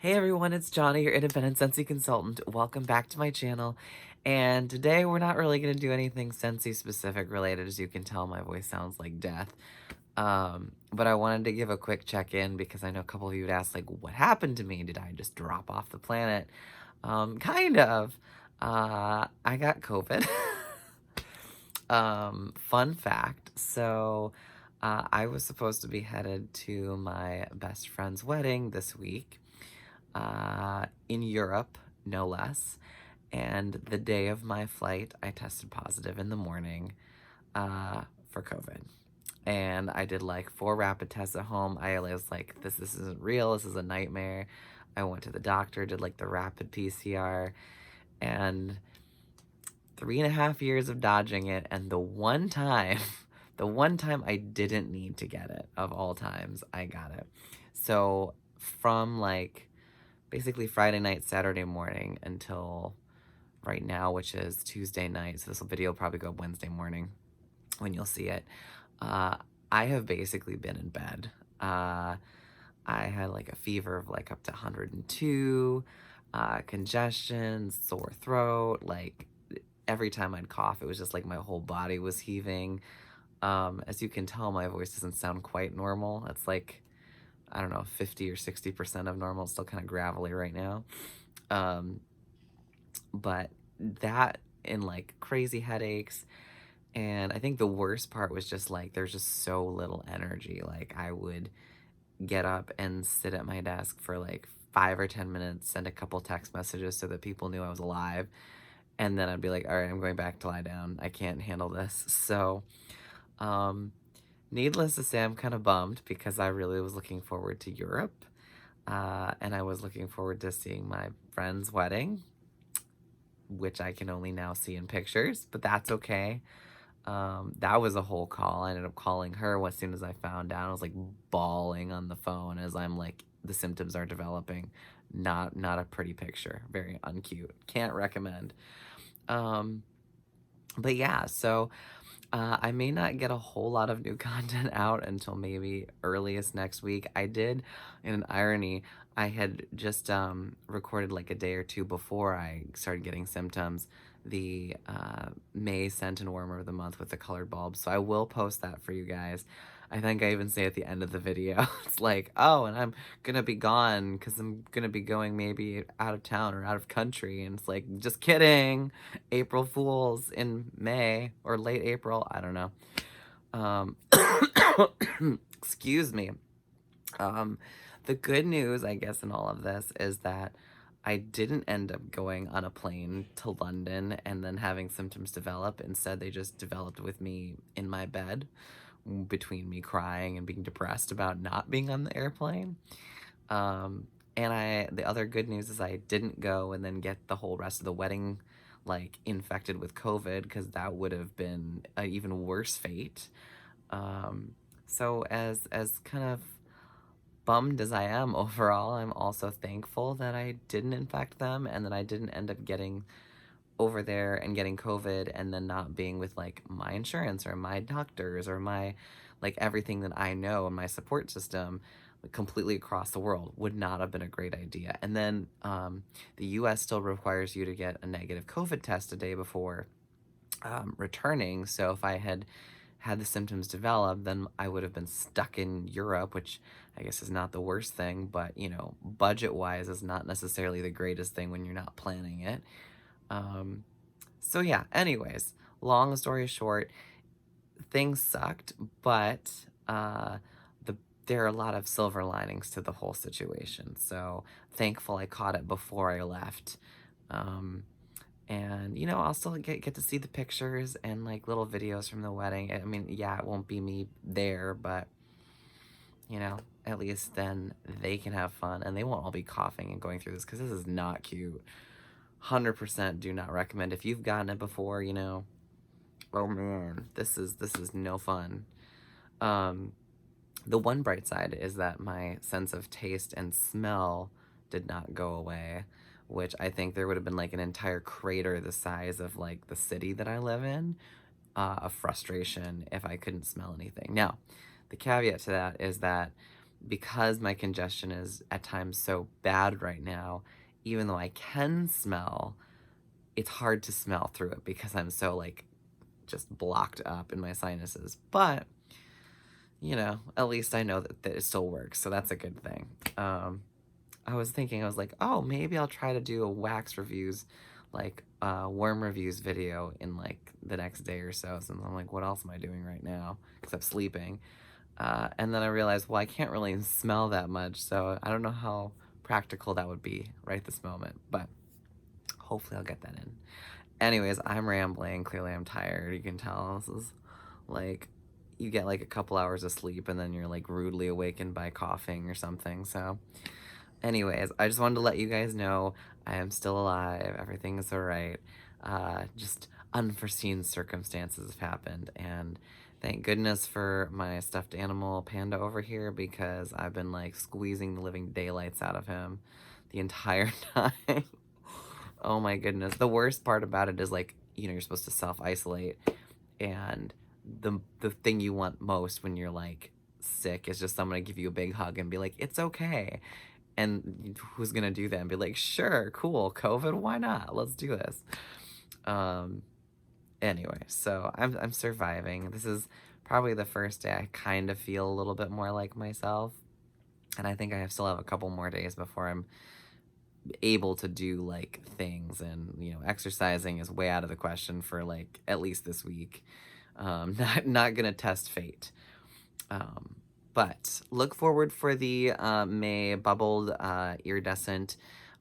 Hey everyone, it's Johnny, your independent Scentsy consultant. Welcome back to my channel. And today we're not really going to do anything Scentsy specific related. As you can tell, my voice sounds like death. But I wanted to give a quick check-in because I know a couple of you had asked, like, what happened to me? Did I just drop off the planet? Kind of. I got COVID. Fun fact. I was supposed to be headed to my best friend's wedding this week in Europe, no less. And the day of my flight, I tested positive in the morning for COVID. And I did like 4 rapid tests at home. I was like, this isn't real. This is a nightmare. I went to the doctor, did like the rapid PCR, and 3.5 years of dodging it. And the one time, the one time I didn't need to get it, of all times, I got it. So from like basically Friday night, Saturday morning until right now, which is Tuesday night. So this video will probably go up Wednesday morning when you'll see it. Uh, I have basically been in bed. I had like a fever of like up to 102, congestion, sore throat. Like every time I'd cough, it was just like my whole body was heaving. As you can tell, my voice doesn't sound quite normal. It's like, I don't know, 50 or 60% of normal. It's still kind of gravelly right now. Um, but that and like crazy headaches. And I think the worst part was just like, there's just so little energy. Like I would get up and sit at my desk for like 5 or 10 minutes, send a couple text messages so that people knew I was alive. And then I'd be like, all right, I'm going back to lie down. I can't handle this. Um, Needless to say, I'm kind of bummed because I really was looking forward to Europe. And I was looking forward to seeing my friend's wedding, which I can only now see in pictures, but that's okay. That was a whole call. I ended up calling her as soon as I found out. I was like bawling on the phone as I'm like, the symptoms are developing. Not a pretty picture. Very uncute. Can't recommend. Um, but yeah, so I may not get a whole lot of new content out until maybe earliest next week. I did, in an irony, I had just recorded like a day or two before I started getting symptoms, the May scent and warmer of the month with the colored bulbs. So I will post that for you guys. I think I even say at the end of the video, it's like, oh, and I'm gonna be gone because I'm gonna be going maybe out of town or out of country. And it's like, just kidding. April Fools in May or late April. I don't know. Um, excuse me. Um, the good news, I guess, in all of this is that I didn't end up going on a plane to London and then having symptoms develop. Instead, they just developed with me in my bed between me crying and being depressed about not being on the airplane. The other good news is I didn't go and then get the whole rest of the wedding like infected with COVID, because that would have been an even worse fate. So as kind of bummed as I am overall, I'm also thankful that I didn't infect them and that I didn't end up getting over there and getting COVID and then not being with like my insurance or my doctors or my like everything that I know and my support system like, completely across the world would not have been a great idea. And then the US still requires you to get a negative COVID test a day before returning. So if I had had the symptoms develop, then I would have been stuck in Europe, which I guess is not the worst thing, but you know, budget-wise is not necessarily the greatest thing when you're not planning it. So yeah, anyways, long story short, things sucked, but there are a lot of silver linings to the whole situation. So thankful I caught it before I left. And you know, I'll still get to see the pictures and like little videos from the wedding. I mean, yeah, it won't be me there, but you know, at least then they can have fun and they won't all be coughing and going through this because this is not cute. 100% do not recommend. If you've gotten it before, you know, oh man, this is no fun. The one bright side is that my sense of taste and smell did not go away, which I think there would have been like an entire crater the size of like the city that I live in, of frustration if I couldn't smell anything. Now, the caveat to that is that because my congestion is at times so bad right now, even though I can smell, it's hard to smell through it because I'm so like just blocked up in my sinuses. But, you know, at least I know that it still works, so that's a good thing. I was thinking, I was like, oh, maybe I'll try to do a wax reviews, like worm reviews video in like the next day or so, since I'm like, what else am I doing right now except sleeping? And then I realized, well, I can't really smell that much, so I don't know how practical that would be right this moment, but hopefully I'll get that in. Anyways, I'm rambling. Clearly I'm tired. You can tell this is like, you get like a couple hours of sleep and then you're like rudely awakened by coughing or something. So anyways, I just wanted to let you guys know I am still alive. Everything is all right. Just unforeseen circumstances have happened, and thank goodness for my stuffed animal panda over here, because I've been like squeezing the living daylights out of him the entire time. Oh my goodness. The worst part about it is like, you know, you're supposed to self-isolate, and the thing you want most when you're like sick is just someone to give you a big hug and be like, it's okay. And who's gonna do that and be like, sure, cool, COVID, why not? Let's do this. Anyway, so I'm surviving. This is probably the first day I kind of feel a little bit more like myself. And I think I still have a couple more days before I'm able to do like things, and you know, exercising is way out of the question for like at least this week. Not gonna test fate. But look forward for the May bubbled iridescent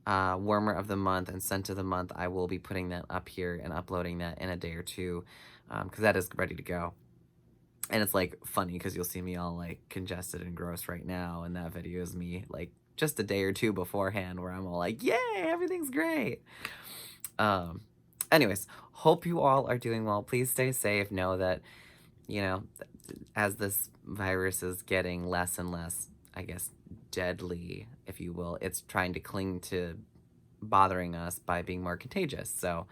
warmer of the month and scent of the month. I will be putting that up here and uploading that in a day or two, because that is ready to go. And it's like funny because you'll see me all like congested and gross right now, and that video is me like just a day or two beforehand where I'm all like, yay, everything's great. Anyways, hope you all are doing well. Please stay safe. Know that, you know, as this virus is getting less and less, I guess, deadly, if you will, it's trying to cling to bothering us by being more contagious. So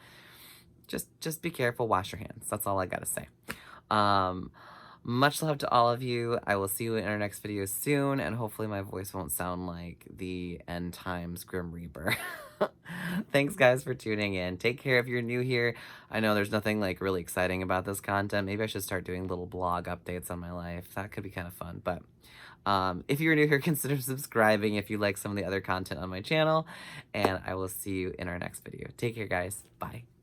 just be careful, wash your hands. That's all I gotta say. Much love to all of you. I will see you in our next video soon, and hopefully my voice won't sound like the end times Grim Reaper. Thanks guys for tuning in. Take care if you're new here. I know there's nothing like really exciting about this content. Maybe I should start doing little blog updates on my life. That could be kind of fun. But if you're new here, consider subscribing if you like some of the other content on my channel, and I will see you in our next video. Take care guys. Bye.